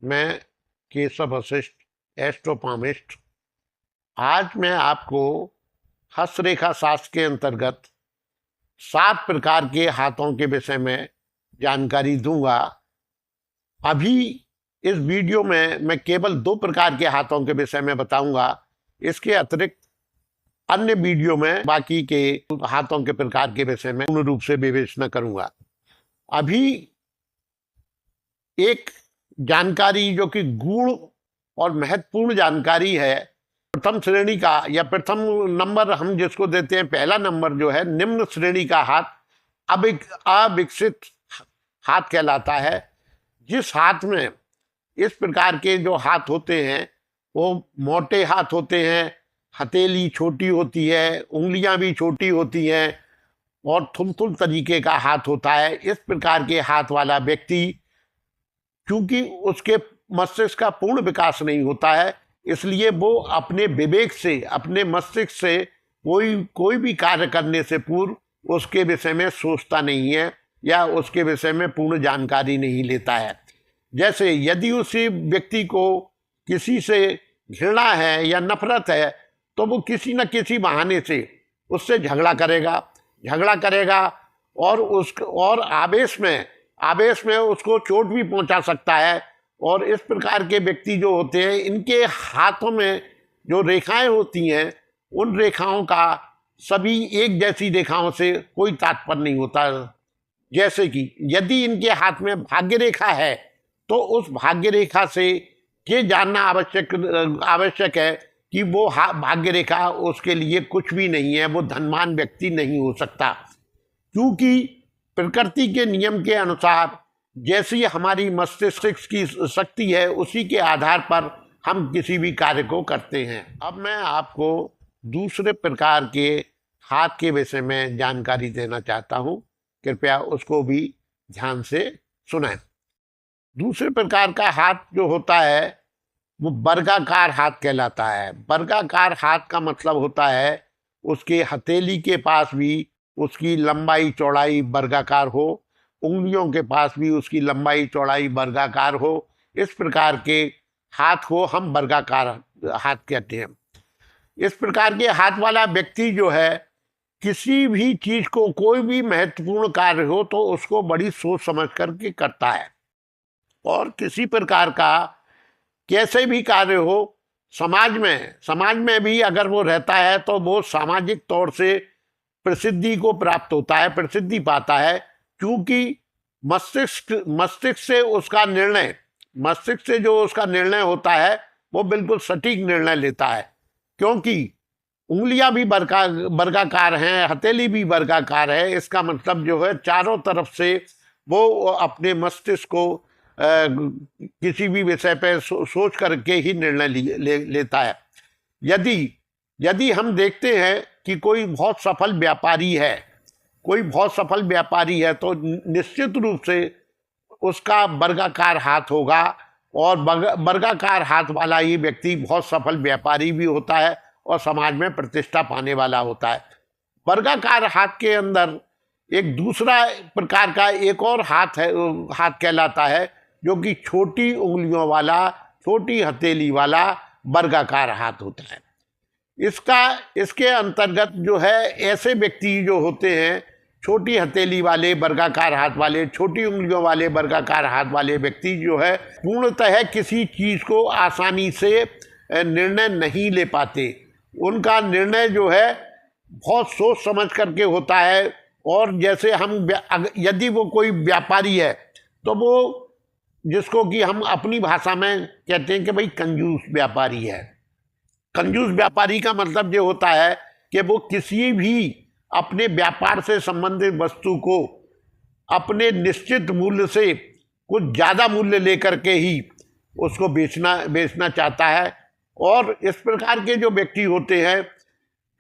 मैं केशव वशिष्ठ, एस्ट्रोपॉमिस्ट। आज मैं आपको हस्तरेखा शास्त्र के अंतर्गत 7 प्रकार के हाथों के विषय में जानकारी दूंगा। अभी इस वीडियो में मैं केवल 2 प्रकार के हाथों के विषय में बताऊंगा। इसके अतिरिक्त अन्य वीडियो में बाकी के हाथों के प्रकार के विषय में पूर्ण रूप से विवेचना करूंगा। अभी एक जानकारी जो कि गूढ़ और महत्वपूर्ण जानकारी है, प्रथम श्रेणी का या प्रथम नंबर हम जिसको देते हैं, पहला नंबर जो है निम्न श्रेणी का हाथ अब एक अविकसित हाथ कहलाता है। जिस हाथ में इस प्रकार के जो हाथ होते हैं वो मोटे हाथ होते हैं, हथेली छोटी होती है, उंगलियां भी छोटी होती हैं और थुलथुल तरीके का हाथ होता है। इस प्रकार के हाथ वाला व्यक्ति, क्योंकि उसके मस्तिष्क का पूर्ण विकास नहीं होता है, इसलिए वो अपने विवेक से, अपने मस्तिष्क से कोई भी कार्य करने से पूर्व उसके विषय में सोचता नहीं है या उसके विषय में पूर्ण जानकारी नहीं लेता है। जैसे यदि उसी व्यक्ति को किसी से घृणा है या नफरत है तो वो किसी न किसी बहाने से उससे झगड़ा करेगा और आवेश में उसको चोट भी पहुंचा सकता है। और इस प्रकार के व्यक्ति जो होते हैं, इनके हाथों में जो रेखाएं होती हैं, उन रेखाओं का सभी एक जैसी रेखाओं से कोई तात्पर्य नहीं होता। जैसे कि यदि इनके हाथ में भाग्य रेखा है तो उस भाग्य रेखा से ये जानना आवश्यक है कि वो भाग्य रेखा उसके लिए कुछ भी नहीं है, वो धनवान व्यक्ति नहीं हो सकता। क्योंकि प्रकृति के नियम के अनुसार जैसी हमारी मस्तिष्क की शक्ति है, उसी के आधार पर हम किसी भी कार्य को करते हैं। अब मैं आपको दूसरे प्रकार के हाथ के विषय में जानकारी देना चाहता हूं, कृपया उसको भी ध्यान से सुनें। दूसरे प्रकार का हाथ जो होता है वो वर्गाकार हाथ कहलाता है। वर्गाकार हाथ का मतलब होता है उसके हथेली के पास भी उसकी लंबाई चौड़ाई वर्गाकार हो, उंगलियों के पास भी उसकी लंबाई चौड़ाई वर्गाकार हो। इस प्रकार के हाथ को हम वर्गाकार हाथ कहते हैं। इस प्रकार के हाथ वाला व्यक्ति जो है, किसी भी चीज को, कोई भी महत्वपूर्ण कार्य हो तो उसको बड़ी सोच समझ करके करता है। और किसी प्रकार का कैसे भी कार्य हो, समाज में भी अगर वो रहता है तो वो सामाजिक तौर से प्रसिद्धि को प्राप्त होता है, प्रसिद्धि पाता है। क्योंकि मस्तिष्क से जो उसका निर्णय होता है वो बिल्कुल सटीक निर्णय लेता है। क्योंकि उंगलियां भी वर्गाकार हैं, हथेली भी वर्गाकार है। इसका मतलब जो है चारों तरफ से वो अपने मस्तिष्क को किसी भी विषय पर सोच करके ही निर्णय लेता है। यदि हम देखते हैं कि कोई बहुत सफल व्यापारी है तो निश्चित रूप से उसका वर्गाकार हाथ होगा, और वर्गाकार हाथ वाला ये व्यक्ति बहुत सफल व्यापारी भी होता है और समाज में प्रतिष्ठा पाने वाला होता है। वर्गाकार हाथ के अंदर एक दूसरा प्रकार का एक और हाथ कहलाता है, जो कि छोटी उंगलियों वाला, छोटी हथेली वाला वर्गाकार हाथ होता है। इसके अंतर्गत जो है ऐसे व्यक्ति जो होते हैं, छोटी हथेली वाले वर्गाकार हाथ वाले, छोटी उंगलियों वाले वर्गाकार हाथ वाले व्यक्ति जो है, पूर्णतः किसी चीज को आसानी से निर्णय नहीं ले पाते। उनका निर्णय जो है बहुत सोच समझ करके होता है। और जैसे यदि वो कोई व्यापारी है तो वो, जिसको कि हम अपनी भाषा में कहते हैं कि भाई कंजूस व्यापारी है। कंजूस व्यापारी का मतलब ये होता है कि वो किसी भी अपने व्यापार से संबंधित वस्तु को अपने निश्चित मूल्य से कुछ ज़्यादा मूल्य लेकर के ही उसको बेचना चाहता है। और इस प्रकार के जो व्यक्ति होते हैं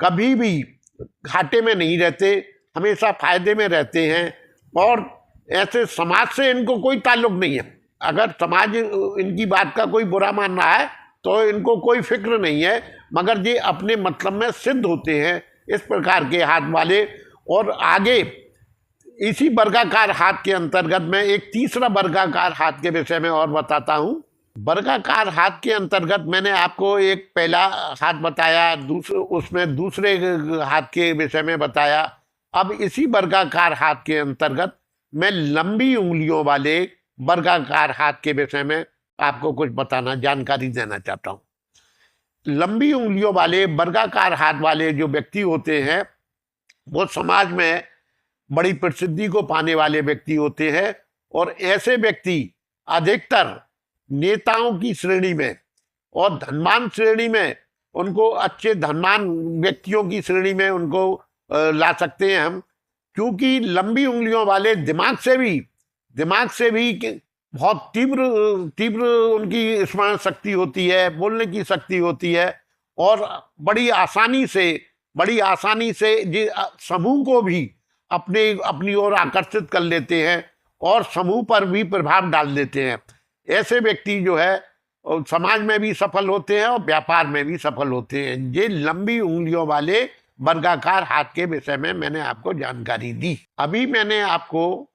कभी भी घाटे में नहीं रहते, हमेशा फायदे में रहते हैं। और ऐसे समाज से इनको कोई ताल्लुक नहीं है। अगर समाज इनकी बात का कोई बुरा मान रहा है तो इनको कोई फिक्र नहीं है, मगर ये अपने मतलब में सिद्ध होते हैं इस प्रकार के हाथ वाले। और आगे इसी वर्गाकार हाथ के अंतर्गत मैं एक तीसरा वर्गाकार हाथ के विषय में और बताता हूं, वर्गाकार हाथ के अंतर्गत मैंने आपको एक पहला हाथ बताया, उसमें दूसरे हाथ के विषय में बताया। अब इसी वर्गाकार हाथ के अंतर्गत मैं लंबी उंगलियों वाले वर्गाकार हाथ के विषय में आपको कुछ बताना, जानकारी देना चाहता हूं। लंबी उंगलियों वाले वर्गाकार हाथ वाले जो व्यक्ति होते हैं वो समाज में बड़ी प्रसिद्धि को पाने वाले व्यक्ति होते हैं, और ऐसे व्यक्ति अधिकतर नेताओं की श्रेणी में और धनवान श्रेणी में, उनको अच्छे धनवान व्यक्तियों की श्रेणी में उनको ला सकते हैं हम, क्योंकि लंबी उंगलियों वाले दिमाग से भी बहुत तीव्र तीव्र उनकी स्मरण शक्ति होती है, बोलने की शक्ति होती है, और बड़ी आसानी से समूह को भी अपनी ओर आकर्षित कर लेते हैं और समूह पर भी प्रभाव डाल देते हैं। ऐसे व्यक्ति जो है समाज में भी सफल होते हैं और व्यापार में भी सफल होते हैं। ये लंबी उंगलियों वाले वर्गाकार हाथ के विषय में मैंने आपको जानकारी दी। अभी मैंने आपको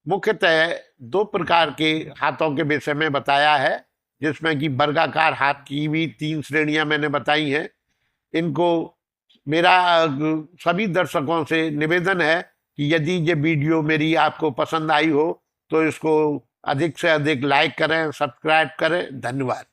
मुख्यतः 2 प्रकार के हाथों के विषय में बताया है, जिसमें कि वर्गाकार हाथ की भी 3 श्रेणियां मैंने बताई हैं। इनको मेरा सभी दर्शकों से निवेदन है कि यदि ये वीडियो मेरी आपको पसंद आई हो तो इसको अधिक से अधिक लाइक करें, सब्सक्राइब करें। धन्यवाद।